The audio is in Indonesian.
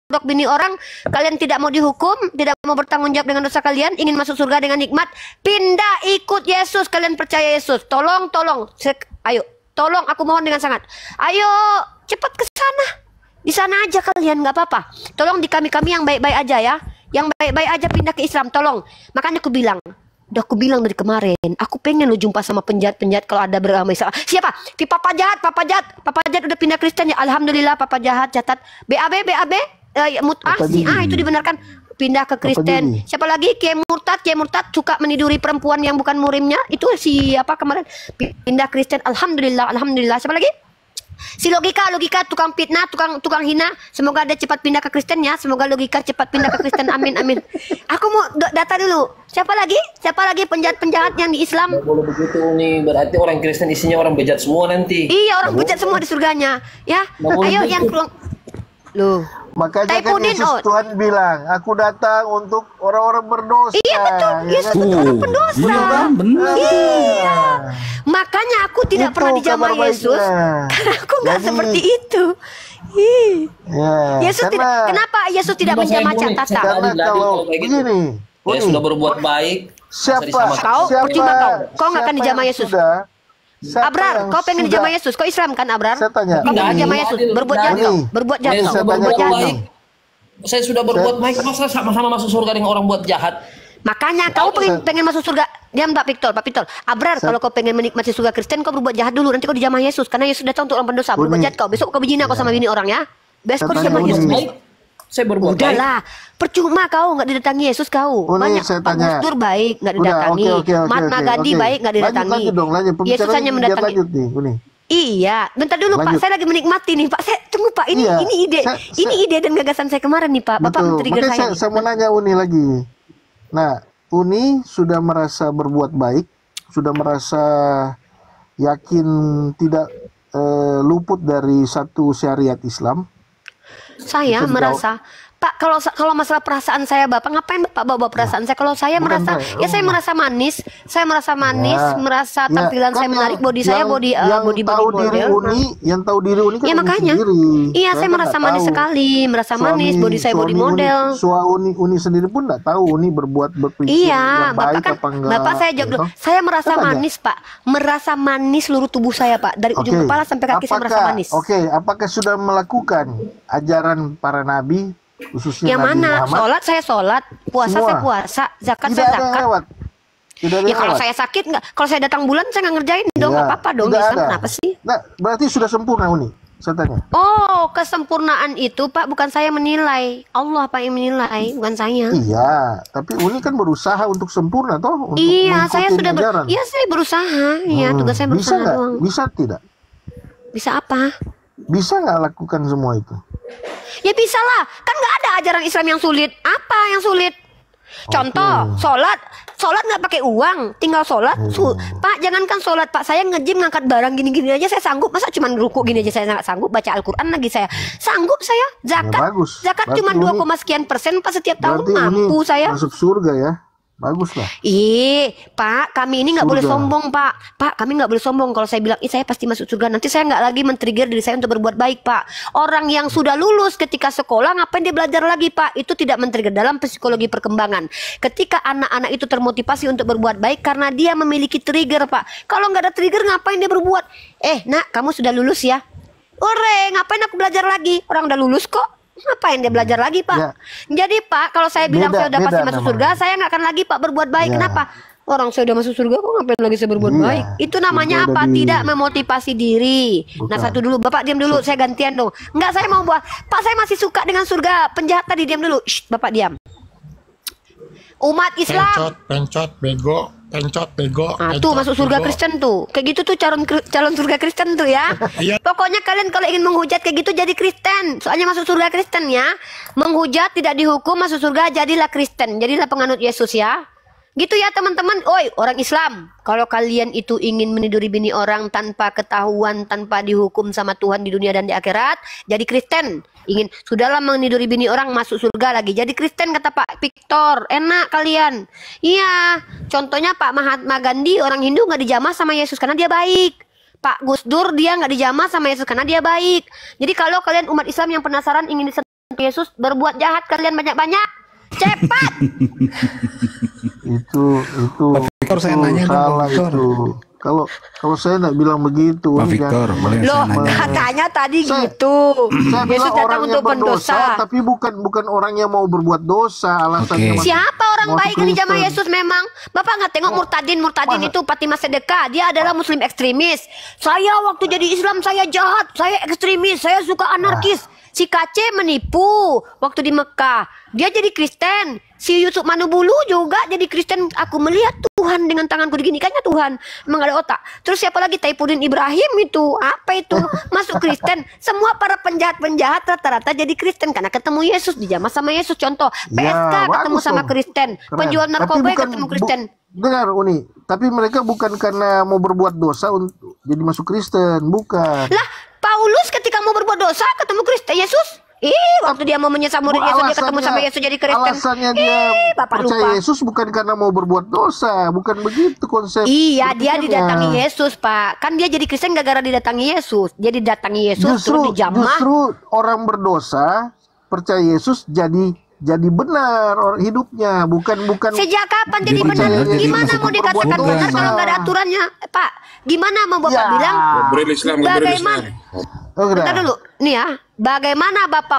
nyodok bini orang, kalian tidak mau dihukum, tidak mau bertanggung jawab dengan dosa kalian, ingin masuk surga dengan nikmat, pindah ikut Yesus. Kalian percaya Yesus. Tolong, ayo, tolong, aku mohon dengan sangat. Ayo, cepat ke sana. Di sana aja kalian, nggak apa-apa. Tolong di kami yang baik-baik aja ya. Yang baik-baik aja pindah ke Islam, tolong. Makanya aku bilang, udah aku bilang dari kemarin, aku pengen lu jumpa sama penjahat-penjahat kalau ada beragama Islam. Siapa? Papa jahat udah pindah Kristen ya. Alhamdulillah, papa jahat catat. BAB, itu dibenarkan pindah ke Kristen. Siapa lagi? Kiai Murtad suka meniduri perempuan yang bukan murimnya. Itu siapa kemarin? Pindah Kristen. Alhamdulillah. Siapa lagi? Si logika tukang fitnah, tukang hina. Semoga dia cepat pindah ke Kristen ya. Semoga logika cepat pindah ke Kristen. Amin. Aku mau data dulu. Siapa lagi penjahat-penjahat yang di Islam? Nggak boleh begitu nih. Berarti orang Kristen isinya orang bejat semua nanti. Iya, orang bejat semua di surganya. Ya. Ayo yang loh. Makanya kan Yesus Tuhan bilang, aku datang untuk orang-orang berdosa. Iya betul, Yesus itu orang pendosa. Benar. Iya. Makanya aku tidak pernah dijamah Yesus, karena aku nggak seperti itu. Yesus tidak. Kenapa Yesus tidak menjamah catatan? Karena kalau begini, saya sudah berbuat baik. Kau nggak akan dijamah Yesus. Abrar, kau pengen dijamah Yesus? Kau Islam kan, Abrar? Saya tanya. Kau pengen dijamah Yesus? Berbuat jahat. Saya sudah berbuat baik. Masa sama-sama masuk surga dengan orang buat jahat? Makanya kau pengen masuk surga. Diam Pak Victor. Abrar, kalau kau pengen menikmati surga Kristen, kau berbuat jahat dulu. Nanti kau dijamah Yesus. Karena Yesus datang untuk orang pendosa. Berbuat jahat kau. Besok kau berzina kau sama bini orang ya. Besok kau dijamah Yesus. Saya berbuat baik. Udahlah, percuma kau nggak didatangi Yesus kau. Banyak Pak Gus Dur baik nggak didatangi. Mahatma Gandhi baik nggak didatangi. Yesus hanya mendatangi. Iya, bentar dulu Pak, saya lagi menikmati nih Pak. Saya tunggu Pak, ini ide dan gagasan saya kemarin nih Pak. Bapak men-trigger saya. Saya mau nanya Uni lagi. Nah, Uni sudah merasa berbuat baik, sudah merasa yakin tidak luput dari satu syariat Islam. Saya merasa, Pak, kalau masalah perasaan saya, Bapak ngapain Bapak bawa perasaan saya? Kalau saya merasa, saya merasa manis, merasa tampilan saya menarik, body saya body model. Yang tahu diri Uni kan ya makanya, iya saya merasa manis sekali, body saya body model. Uni sendiri pun nggak tahu Uni berpikir baik apa enggak. Bapak saya jawab dulu, saya merasa manis Pak, merasa manis seluruh tubuh saya Pak, dari ujung kepala sampai kaki saya merasa manis. Apakah sudah melakukan ajaran para nabi? Khususnya yang Nabi mana? Muhammad. Saya sholat, puasa semua. saya puasa, zakat Tidak saya zakat. Ya kalau saya sakit nggak, kalau saya datang bulan saya nggak ngerjain dong, nggak apa-apa dong. Islam kenapa sih? Nah, berarti sudah sempurna Uni, saya tanya. Oh, kesempurnaan itu Pak bukan saya menilai, Allah Pak yang menilai, bukan saya. Iya, tapi Uni kan berusaha untuk sempurna toh. Iya, saya sudah saya berusaha. Iya, tugas saya berusaha doang. Bisa tidak? Bisa apa? Bisa nggak lakukan semua itu? Ya bisa lah, kan nggak ada ajaran Islam yang sulit. Apa yang sulit? Contoh, sholat nggak pakai uang, tinggal sholat. Pak, jangankan sholat Pak, saya nge-gym ngangkat barang gini-gini aja saya sanggup. Masa cuma ruku gini aja saya nggak sanggup? Baca Al-Quran lagi saya sanggup saya. Zakat cuma 2, sekian % Pak setiap tahun, mampu saya. Masuk surga ya. Bagus lah. Pak, kami ini nggak boleh sombong Pak. Pak, kami nggak boleh sombong. Kalau saya bilang, saya pasti masuk surga, nanti saya nggak lagi men-trigger diri saya untuk berbuat baik Pak. Orang yang sudah lulus ketika sekolah, ngapain dia belajar lagi Pak? Itu tidak men-trigger dalam psikologi perkembangan. Ketika anak-anak itu termotivasi untuk berbuat baik karena dia memiliki trigger Pak. Kalau nggak ada trigger, ngapain dia berbuat? Nak, kamu sudah lulus ya? Ngapain aku belajar lagi? Orang udah lulus kok. Ngapain dia belajar lagi Pak? Ya. Jadi Pak, kalau saya bilang saya udah pasti masuk surga, saya nggak akan lagi Pak berbuat baik. Kenapa? Orang saya udah masuk surga, kok ngapain lagi saya berbuat baik? Itu namanya apa? Tidak memotivasi diri. Nah, satu dulu, Bapak diam dulu, saya gantian dong. Enggak, saya mau buat. Pak, saya masih suka dengan surga. Penjahat tadi diam dulu. Shh, Bapak diam. Umat Islam. Pencot, bego. Tuh masuk surga Kristen tuh. Kayak gitu tuh calon surga Kristen tuh ya. Pokoknya kalian kalau ingin menghujat kayak gitu jadi Kristen. Soalnya masuk surga Kristen ya. Menghujat tidak dihukum, masuk surga jadilah Kristen. Jadilah penganut Yesus ya. Gitu ya teman-teman. Oi, orang Islam, kalau kalian itu ingin meniduri bini orang tanpa ketahuan, tanpa dihukum sama Tuhan di dunia dan di akhirat, jadi Kristen. Sudahlah meniduri bini orang, masuk surga lagi, jadi Kristen kata Pak Victor. Enak kalian. Iya, contohnya Pak Mahatma Gandhi, orang Hindu nggak dijamah sama Yesus karena dia baik. Pak Gus Dur dia nggak dijamah sama Yesus karena dia baik. Jadi kalau kalian umat Islam yang penasaran ingin Yesus, berbuat jahat kalian banyak-banyak. Cepat. Itu Victor, saya itu nanya dong, salah Pak Victor. itu. Kalau saya nggak bilang begitu, Pak Uni, Victor, jangan- boleh Loh, saya nanya? katanya tadi Saya- gitu. Saya Yesus bilang datang orang untuk yang berdosa, pendosa. tapi bukan orang yang mau berbuat dosa. Alasannya Oke. masuk- Siapa orang masuk baik di zaman Kristen. Yesus memang? Bapak nggak tengok Murtadin Mana? itu Fatimah Sedekah. Dia adalah muslim ekstremis. Saya waktu jadi Islam saya jahat, saya ekstremis, saya suka anarkis. Si KC menipu waktu di Mekah. Dia jadi Kristen. Si Yusuf Manubulu juga jadi Kristen. Aku melihat Tuhan dengan tanganku diginikannya Tuhan. Emang ada otak. Terus siapa lagi? Taifuddin Ibrahim itu. Apa itu? Masuk Kristen. Semua para penjahat-penjahat rata-rata jadi Kristen karena ketemu Yesus, dijamah sama Yesus. Contoh, PSK Ya, ketemu bagus sama dong. Kristen. Keren. Penjual Tapi narkoba bukan- ketemu Kristen. Dengar Uni, tapi mereka bukan karena mau berbuat dosa untuk jadi masuk Kristen, bukan. Lah, Paulus ketika mau berbuat dosa ketemu Kristen Yesus. Waktu dia mau menyesal murid Yesus dia ketemu sama Yesus jadi Kristen. Alasannya dia Bapak percaya lupa. Yesus bukan karena mau berbuat dosa, bukan begitu konsep. Iya, dia berpikirnya. didatangi Yesus, Pak. Kan dia jadi Kristen gara-gara didatangi Yesus. Dia didatangi Yesus terus dijamah. Justru orang berdosa percaya Yesus jadi benar hidupnya, bukan. Sejak kapan jadi Jadi benar? percaya Gimana Yesus mau untuk dikatakan berbuat benar dosa. kalau nggak ada aturannya, Pak? Gimana mau Bapak Ya. bilang? Liberal Islam, liberal Bagaimana? Islam. Oh, Bentar dulu, nih ya. Bagaimana Bapak